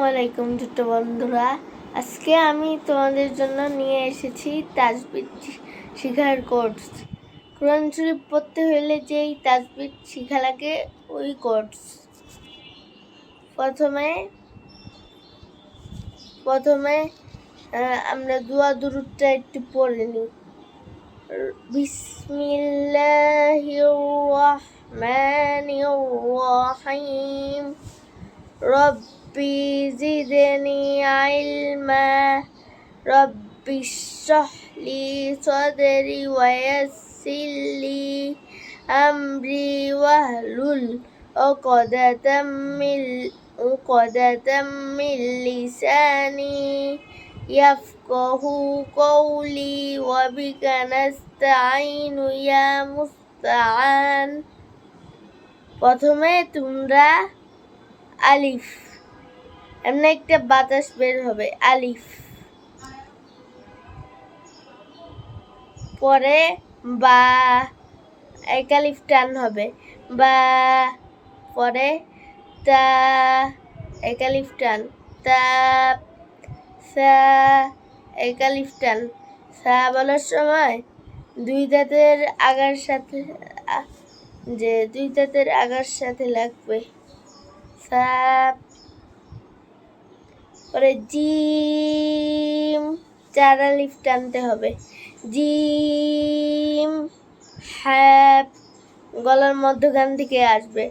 আলাইকুম ছোট্ট বন্ধুরা, আজকে আমি তোমাদের জন্য নিয়ে এসেছি তাজবিদ শিখার কোর্স। কোরআন শরীফ পড়তে হলে যেই তাজবিদ শিখা লাগে ওই কোর্স। প্রথমে আমরা দোয়া দুরূদটা একটু পড়ে নিই। বিসমিল্লাহির রহমানির রহিম। রব্বি জিদনি ইলমা। রব্বি ইশরাহ লি সাদরি ওয়া ইয়াসসির লি আমরি ওয়াহলুল উকদাতাম মিন লিসানি ইয়াফকাহু কওলি ওয়া বিকা নাস্তাঈনু ইয়া মুস্তাআন। প্রথমে তোমরা আলিফ, এমনি একটা বাতাস বের হবে আলিফ, পরে বা এক আলিফ টান হবে বা, পরে তা এক আলিফ টান তা, সা এক আলিফ টান। সা বলার সময় দুই দাঁতের আগার সাথে লাগবে সা। পরে জিম, চার আলিফ টানতে হবে জিম। হ্যাপ গলার মধ্যখান থেকে আসবে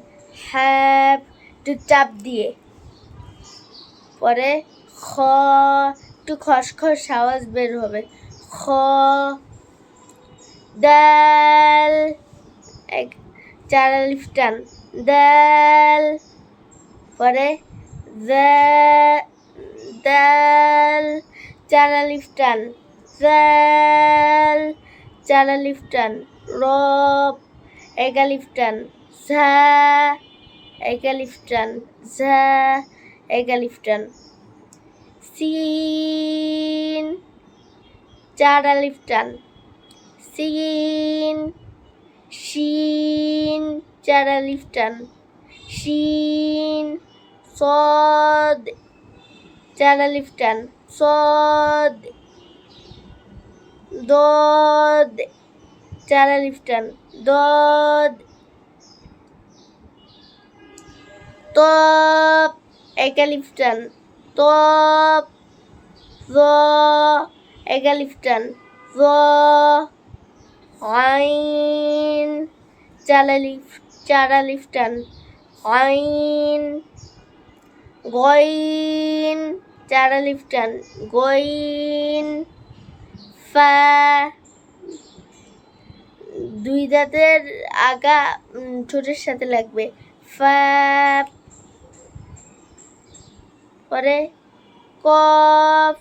হ্যাপ, একটু চাপ দিয়ে। পরে খ, একটু খসখস আওয়াজ বের হবে খ। দাল, চার আলিফ টান দাল। পরে দাল, চার আলিফ টান জাল, চার আলিফ টান। রব, এক আলিফ টান ঝা, এক আলিফ টান ঝা, এক আলিফ টান। সিন, চার আলিফ টান সিন। শিন, চার আলিফ টান শিন। সদ, চার আলিফ টান সদ। দদ, চার আলিফ টান দদ। তপ, এক আলিফ টান তপ। য, এক আলিফ টান য। আইন, চার আলিফ টান আইন। গইন, চার আলিফ টান গইন। ফা, দুই দাঁতের আগা ঠোঁটের সাথে লাগবে ফা। পরে কফ,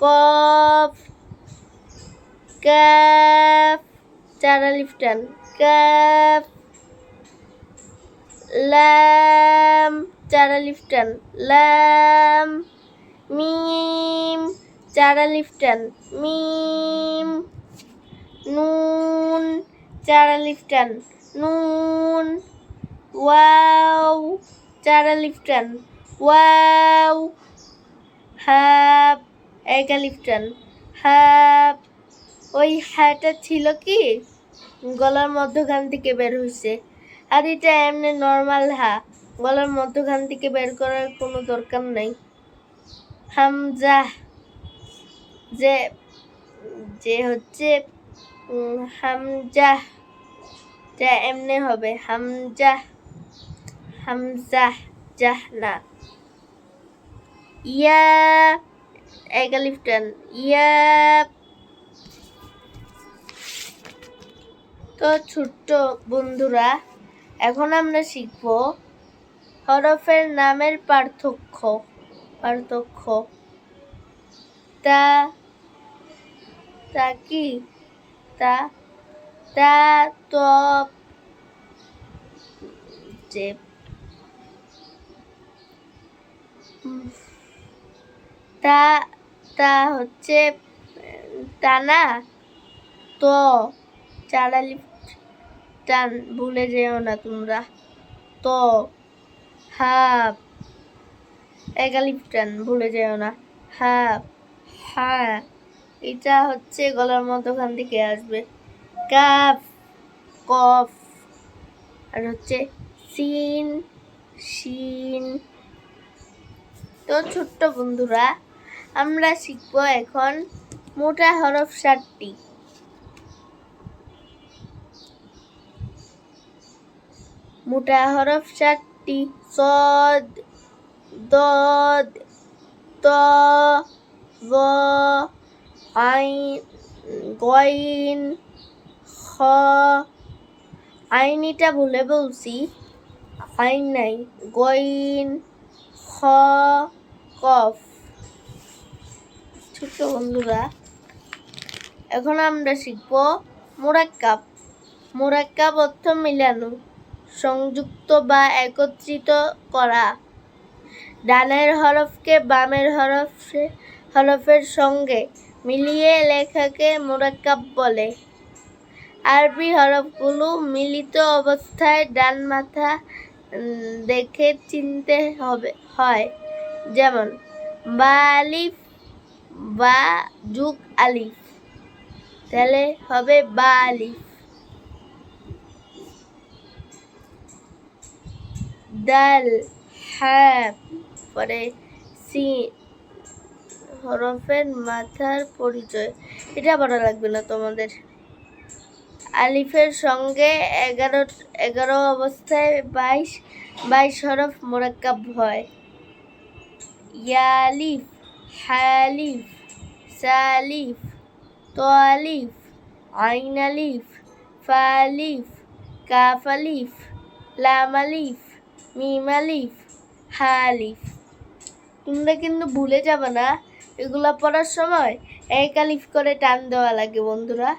কফ। কাফ, চার আলিফ টান কাফ। লাম, চার আলিফ টান লাম। মিম, চার আলিফ টান মিম। নুন, চার আলিফ টান নুন। ওয়াও, চার আলিফ টান ওয়াও। হাব, এক আলিফ টান হাব। ওই হ্যাটা ছিল কি গলার মধ্যখান থেকে বের হয়েছে, আর এটা এমনি নর্মাল হা, গলার মধ্যখান থেকে বের করার কোনো দরকার নাই। হামজা, যে যে হচ্ছে হামজা, যা এমনি হবে হামজা হামজা জাহ না। ইয়া, এক আলিফ টান ইয়া। তো ছোট্ট বন্ধুরা, এখন আমরা শিখব হরফের নামের পার্থক্য। তা, তা কি তা, তা তো যে তা, তা হচ্ছে টানা তো, চার আলিফ টান ভুলে যেও না তোমরা। তো হাব, এক আলিফ টান, ভুলে যেও না। হ্যাঁ হ্যাঁ, এটা হচ্ছে গলার মধ্যখান থেকে আসবে। কাফ, কফ, আর হচ্ছে সিন, শিন। তো ছোট্ট বন্ধুরা, আমরা শিখবো এখন মোটা হরফ 7টি। মোটা হরফ 7টি: সদ, দদ, ত, জ, আইন, গইন, খ। আইনিটা ভুলে বলছি, আইন নাই। গইন, খ, কফ। ছোট্ট বন্ধুরা, এখন আমরা শিখব মুরাক্কাব। মুরাক্কাব অর্থ মিলানো, সংযুক্ত বা একত্রিত করা। ডানের হরফকে বামের হরফের সঙ্গে মিলিয়ে লেখাকে মুরাক্কাব বলে। আরবি হরফগুলো মিলিত অবস্থায় ডান মাথা দেখে চিনতে হয়। যেমন বা আলিফ, বা যুগ আলিফ, তাহলে হবে বা আলিফ। দাল, হ্যাঁ, পরে সিন হরফের মাথার পরিচয়, এটা বড় লাগবে না তোমাদের। আলিফের সঙ্গে 11 অবস্থায় 22 হরফ মুরাক্কাব হয়। ইয়ালিফ, হালিফ, সালিফ, তোয়ালিফ, আইন আলিফ, ফালিফ, কাফ আলিফ, লাম আলিফ, মিম আলিফ, হালিফ। তোমরা কিন্তু ভুলে যাবে না, এগুলা পড়ার সময় এক আলিফ করে টান দেওয়া লাগে বন্ধুরা।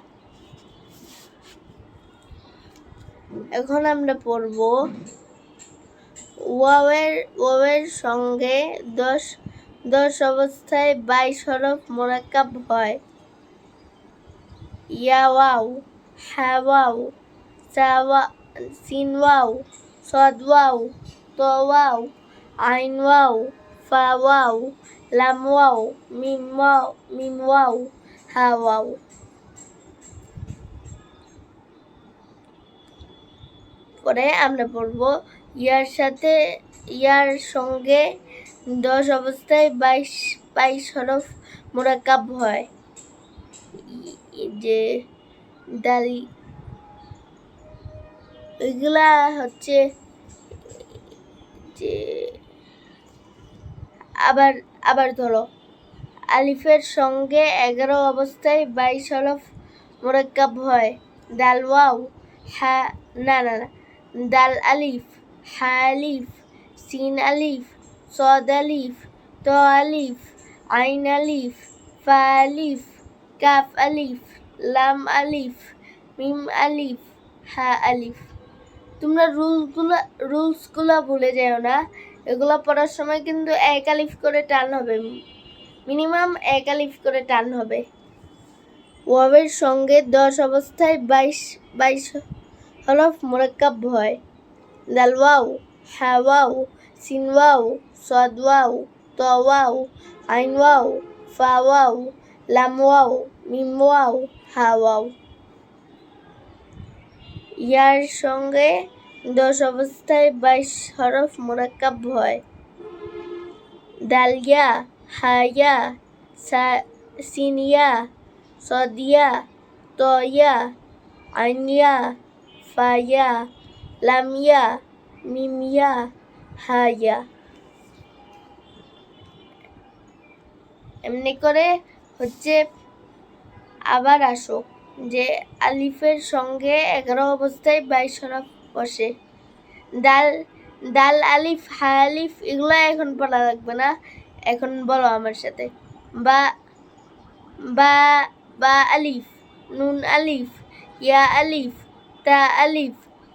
এখন আমরা পড়ব ওয়াওয়ের সঙ্গে 10 অবস্থায় 22 হরফ মুরাক্কাব হয়। ইয়া ওয়াও, হা ওয়াও, সিন ওয়াও, সদ ওয়াও, ত ওয়াও, আইন ওয়াও, ফা ওয়াও, লাম ওয়াও, মিম ওয়াও, হা ওয়াও। পরে আমরা পড়ব ইয়ার সঙ্গে 10 অবস্থায় 22 হরফ মুরাক্কাব হয়। যে দালি, এগুলা হচ্ছে যে আবার ধরো, আলিফের সঙ্গে 11 অবস্থায় 22 হরফ মুরাক্কাব হয়। দাল ওয়াও, হা, না, দাল আলিফ, হা আলিফ, সিন আলিফ, সদ আলিফ, ত আলিফ, আইন আলিফ, ফা আলিফ, কাফ আলিফ, লাম আলিফ, মিম আলিফ, হা আলিফ। তোমরা রুলসগুলো ভুলে যেও না, এগুলো পড়ার সময় কিন্তু এক আলিফ করে টান হবে, মিনিমাম এক আলিফ করে টান হবে। ওয়াওয়ের সঙ্গে 10 অবস্থায় 22 হরফ মুরাক্কাব হয়। দাল ওয়াও, হা ওয়াও, সিন ওয়াও, সদ ওয়াও, ত ওয়াও, আইন ওয়াও, ফা ওয়াও, লাম ওয়াও, মিম ওয়াও, হা ওয়াও। ইয়ার সঙ্গে 10 অবস্থায় 22 হরফ মুরাক্কাব হয়। দালিয়া, হায়া, সিনিয়া, সদিয়া, তয়া, আইনিয়া, ফায়া, লামিয়া, মিমিয়া, হায়া। এমনি করে হচ্ছে আবার আসো, যে আলিফের সঙ্গে 11 অবস্থায় 22 হরফ বসে। দাল আলিফ, হা আলিফ, এগুলো এখন পড়া লাগবে না, এখন বলো আমার সাথে। বা বা বা আলিফ, নুন আলিফ, ইয়া আলিফ, তা আলিফ,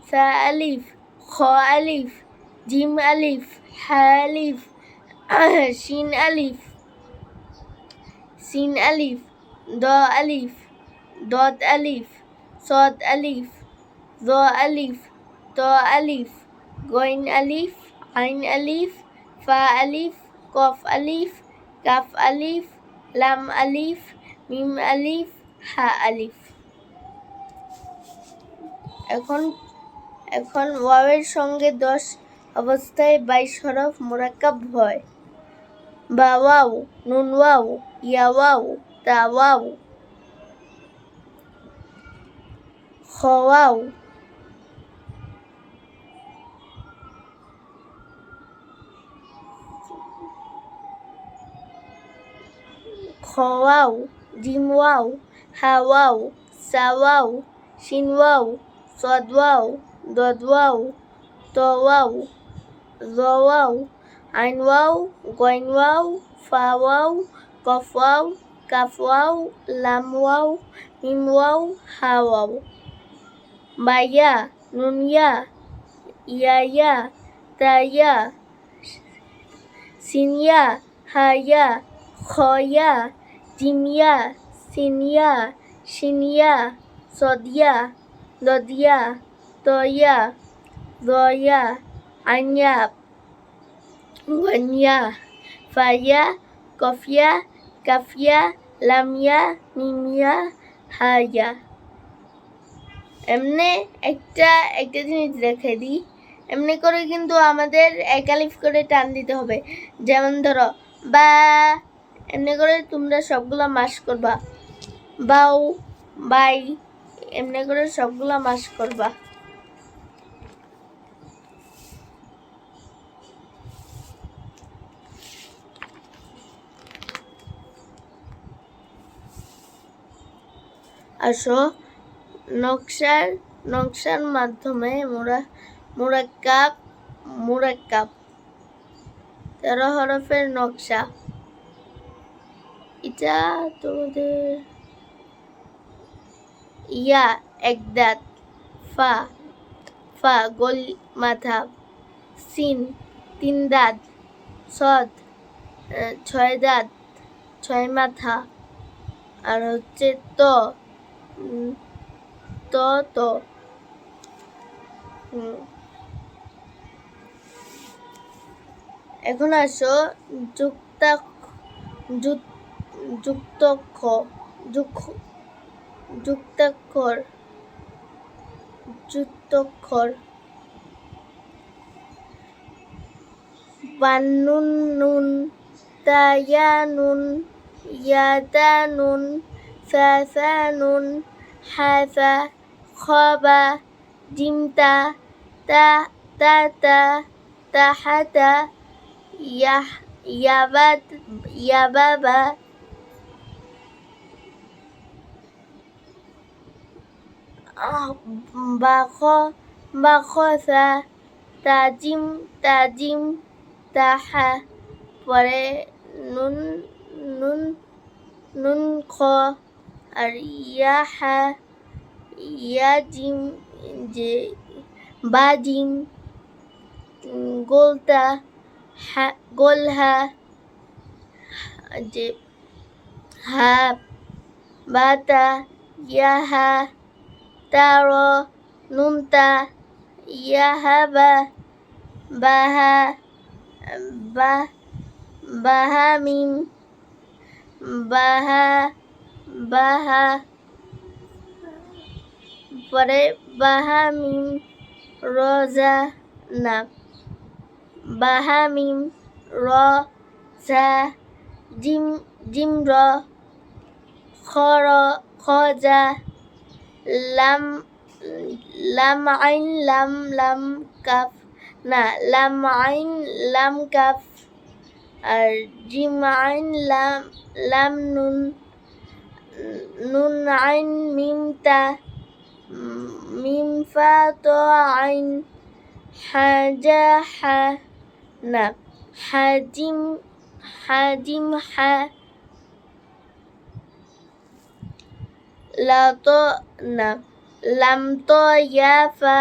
সা আলিফ, খ আলিফ, জিম আলিফ, হা আলিফ, শিন আলিফ, দ আলিফ, দদ আলিফ, সদ আলিফ, জ আলিফ, ত আলিফ, গইন আলিফ, আইন আলিফ, ফা আলিফ, কফ আলিফ, কাফ আলিফ, লাম আলিফ, মিম আলিফ, হা আলিফ। এখন ওয়াওয়ের সঙ্গে 10 অবস্থায় 22 হরফ মুরাক্কাব হয়। বা ওয়াও, নুন ওয়াও, ইয়া ওয়াও, তা ওয়াও, খ ওয়াও, খ ওয়াও, জিম ওয়াও, হা ওয়াও, সা ওয়াও, শিন ওয়াও, সদ ওয়াও, দদ ওয়াও, ত ওয়াও, জ ওয়াও, আইন ওয়াও, গইন ওয়াও, ফা ওয়াও, কফ ওয়াও, কাফ ওয়াও, লাম ওয়াও, মিম ওয়াও, হা ওয়াও। বা ইয়া, নুন ইয়া, ইয়া ইয়া, তা ইয়া, সিন ইয়া, হা ইয়া, খ ইয়া, জিম ইয়া, সিন ইয়া, শিন ইয়া, সদ ইয়া, দদ ইয়া, ত ইয়া, জ ইয়া, আইন ইয়া, গইন ইয়া, ফা ইয়া, কফ ইয়া, কাফ ইয়া, লাম ইয়া, মিম ইয়া, হা ইয়া। এমনি একটা জিনিস দেখে দিই, এমনি করে কিন্তু আমাদের এক আলিফ করে টান দিতে হবে। যেমন ধরো বা, এমনি করে তোমরা সবগুলা মাস করবা, বাউ, বাই, এমনি করে সবগুলা মাস করবা। আসো নকশার মাধ্যমে মুরাক্কাব 13 হরফের নকশা। এটা তোমাদের ইয়া এক দাঁত, ফা গোল মাথা, সিন 3 দাঁত, সদ 6 দাঁত 6 মাথা, আর হচ্ছে ত এখন আসো যুক্তাক্ষর। বান্নুন নুন, তা ইয়া নুন, ইয়া তা নুন, সা নুন, হা সা, খ বা, জিম তা, তা হা তা, ইয়া বা, বা খ সা, তাজিম, তা হা। পরে নুন খ, আর ইয়া হা, ইয়া জিম, যে বা জিম, গোলতা, গোল হা, যে হা, বাতা, ইয়া হা, তার, নুনতা, ইয়া হা বা, বাহা, বাহা মিম, বাহা, পরে বাহা মিম, রোজা না, বাহা মিম, র জা, জিম র, খ জা, লাম আইন লাম কাফ না, লাম আইন লাম কাফ, আর জিম আইন লাম নুন আইন মিম তা, মিম ফা তো আইন, হাজা হা না, হাজিম হা, লা তো না, লাম তো ইয়া ফা,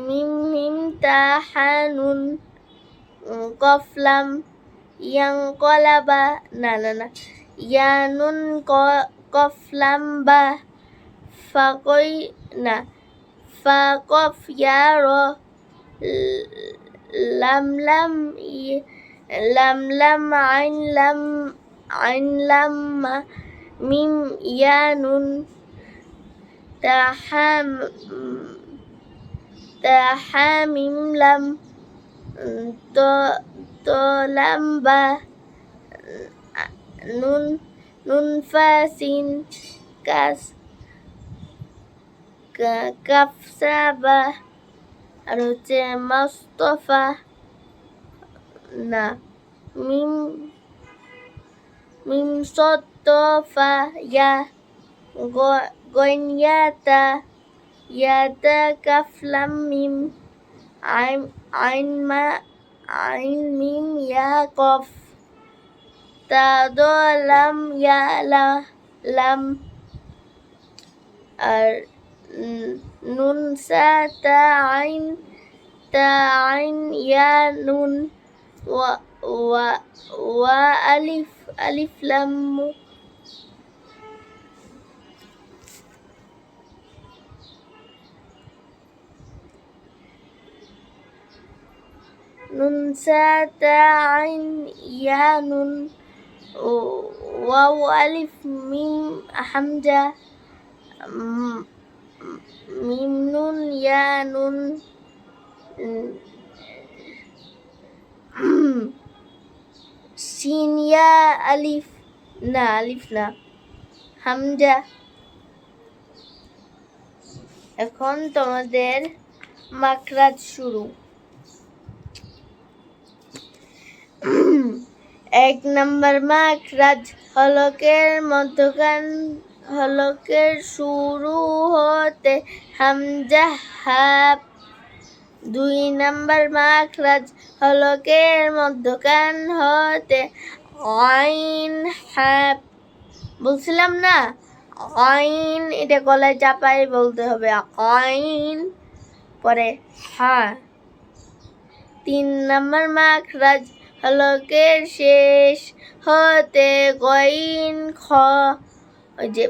মিম তা হা নুন, কফ লাম, ইয়াং কলাবা না, ইয়া নুন কফ লাম বা, ফা কই না, ফা কফ ইয়া র, লাম লাম লাম আইন লাম মিম ইয়া নুন তাহা মিম লাম তো লাম বা নুন ফা সিন কাফ সাবা আর হচ্ছে মুস্তাফা না মিম সত্তফা ইয়া গইয়াতা ইয়াতা কাফ লাম মিম আইন মিম ইয়া কফ তা লাম ইয়া লাম আর নুন সা তা আইন ইয়া নুন ওয়া আলিফ লাম নুন সা তা আইন ইয়া নুন ওয়াও আলিফ মিম হামজা মিম নুন ইয়া নুন সিন ইয়া আলিফ না হামজা। এখন তোমাদের মাখরাজ শুরু। 1 নম্বর মাখরাজ হলকের শুরু হতে হামজা হা। 2 নম্বর মাখরাজ হলকের মধ্যখান হতে আইন হা। বলছিলাম না আইন, এটা গলায় চাপাই বলতে হবে আইন, পরে হা। 3 নম্বর মাখরাজ হলকের শেষ হতে গইন খ, ওই যে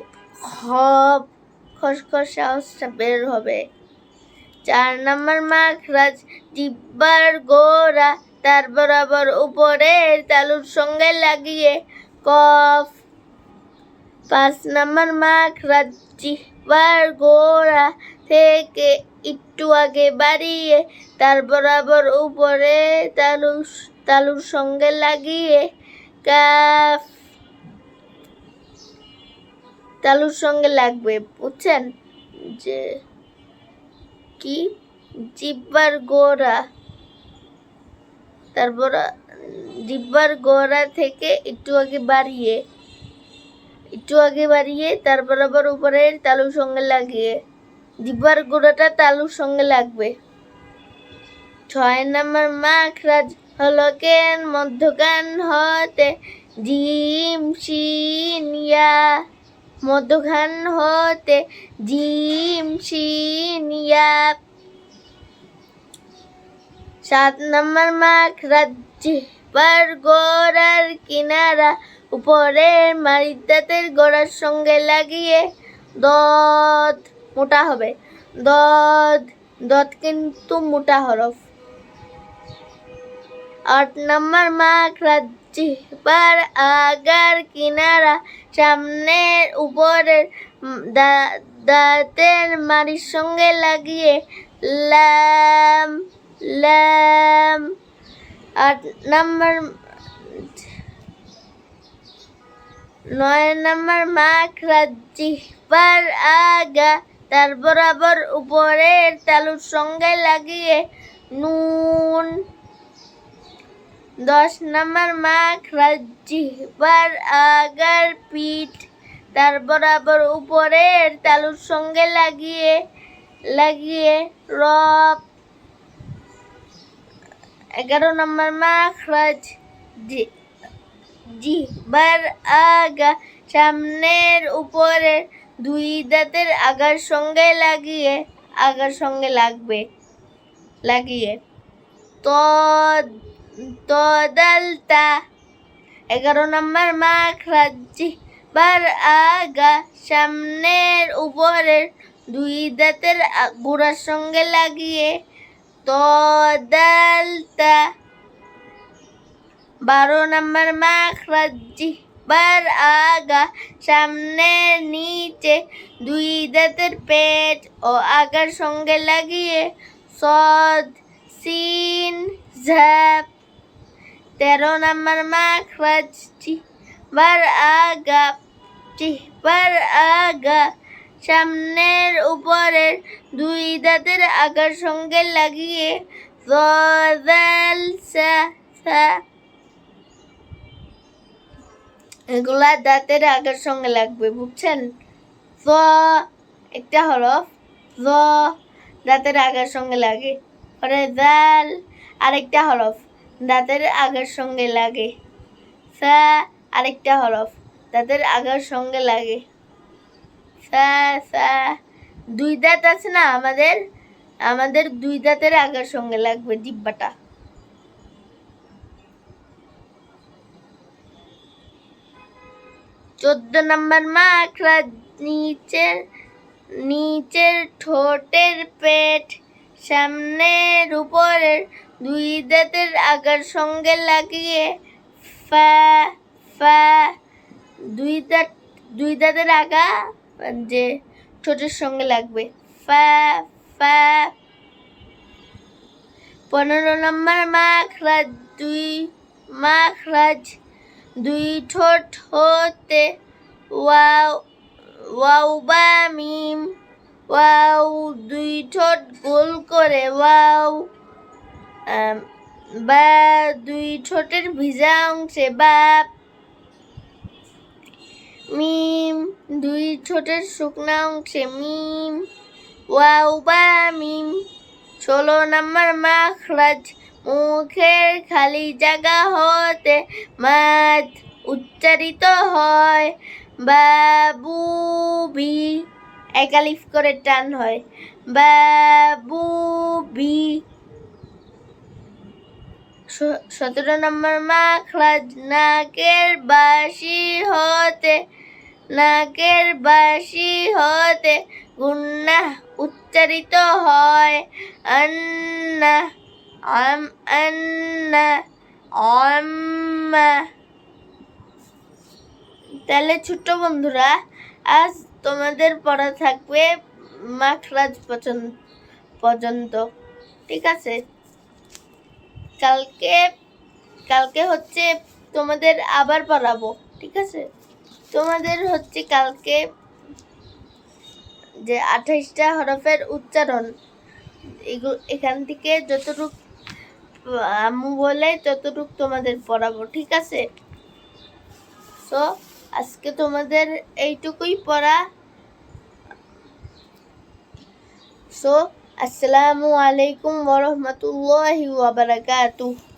খসখস আওয়াজটা বের হবে। 4 নম্বর মাখরাজ জিহ্বার গোড়া তার বরাবর উপরের তালুর সঙ্গে লাগিয়ে কফ। 5 নম্বর মাখরাজ জিহ্বার গোড়া থেকে একটু আগে বাড়িয়ে তার বরাবর উপরে তালুর সঙ্গে লাগিয়ে কাফ। তালুর সঙ্গে লাগবে, বুঝছেন? যে কি জিহ্বার গোড়া, তারপর জিহ্বার গোড়া থেকে একটু আগে বাড়িয়ে তার বরাবর উপরের তালুর সঙ্গে লাগিয়ে জিহ্বার গোড়াটা তালুর সঙ্গে লাগবে। 6 নম্বর মাখরাজ হলকের মধ্যখান হতে জিম শিন ইয়া, মধ্যখান হতে জিম শিন ইয়া। 7 নম্বর মাখরাজ জিহ্বার গোড়ার কিনারা উপরের মাড়ির দাঁতের গোড়ার সঙ্গে লাগিয়ে দদ, মোটা হবে দদ কিন্তু মোটা হরফ। 8 নম্বর মাখরাজ জিহ্বার আগার কিনারা সামনের উপরের দাঁতের মাড়ির সঙ্গে লাগিয়ে লাম। 9 নম্বর মাখরাজ জিহ্বার আগা তার বরাবর উপরের তালুর সঙ্গে লাগিয়ে নুন। 10 নম্বর মাখরাজ জিহ্বার আগার পিঠ তার বরাবর উপরের তালুর সঙ্গে লাগিয়ে রব। 11 নম্বর মাখরাজ জিহ্বার আগা সামনের উপরের 2 দাঁতের আগার সঙ্গে লাগিয়ে তদালতা। 11 নম্বর মাখরাজ জিহ্বার আগা সামনের উপরের 2 দাঁতের গোড়ার সঙ্গে লাগিয়ে তদালতা। 12 নম্বর মাখরাজ জিহ্বার আগা সামনে নিচে, 2 দাঁতের পেট ও আগার সঙ্গে লাগিয়ে, সদ সিন ঝাপ। 13 নম্বর মাখরাজ জিহ্বার আগা সামনের উপরের 2 দাঁতের আগার সঙ্গে লাগিয়ে, দাল সা। এগুলা দাঁতের আগার সঙ্গে লাগবে, বুঝছেন? একটা হরফ দাঁতের আগার সঙ্গে লাগে, পরে জাল আরেকটা হরফ দাঁতের আগার সঙ্গে লাগে, সা আরেকটা হরফ দাঁতের আগার সঙ্গে লাগে, সা। 2 দাঁত আছে না আমাদের 2 দাঁতের আগার সঙ্গে লাগবে জিহ্বাটা। 14 নম্বর মাখরাজ নিচের ঠোঁটের পেট সামনের উপরের 2 দাঁতের আগার সঙ্গে লাগিয়ে, ফা। 2 দাঁতের আগা যে ঠোঁটের সঙ্গে লাগবে, ফা। 15 নম্বর মাখরাজ 2 ঠোঁট হতে ওয়াও বা মিম, ওয়াও 2 ঠোঁট গোল করে ওয়াও, বা 2 ঠোঁটের ভিজা অংশে বাপ, মিম 2 ঠোঁটের শুকনা অংশে মিম, ওয়াও বা মিম। 16 নম্বর মাখরাজ মুখের খালি জায়গা হতে মাদ উচ্চারিত হয়, বাবু বি এক আলিফ করে টান হয়, বাবু বি। 17 নম্বর মাখরাজ নাকের বাঁশি হতে গুন্নাহ উচ্চারিত হয়, আন্নাহ আম্মা। তাহলে ছোট্ট বন্ধুরা, আজ তোমাদের পড়া থাকবে মাখরাজ পর্যন্ত, ঠিক আছে? কালকে হচ্ছে তোমাদের আবার পড়াবো, ঠিক আছে? তোমাদের হচ্ছে কালকে যে 28টা হরফের উচ্চারণ, এখান থেকে যতটুক আম্মু বলে ততটুক তোমাদের পড়াবো, ঠিক আছে? সো আজকে তোমাদের এইটুকুই পড়া। সো আসসালামু আলাইকুম ওয়া রাহমাতুল্লাহি ওয়া বারাকাতুহু।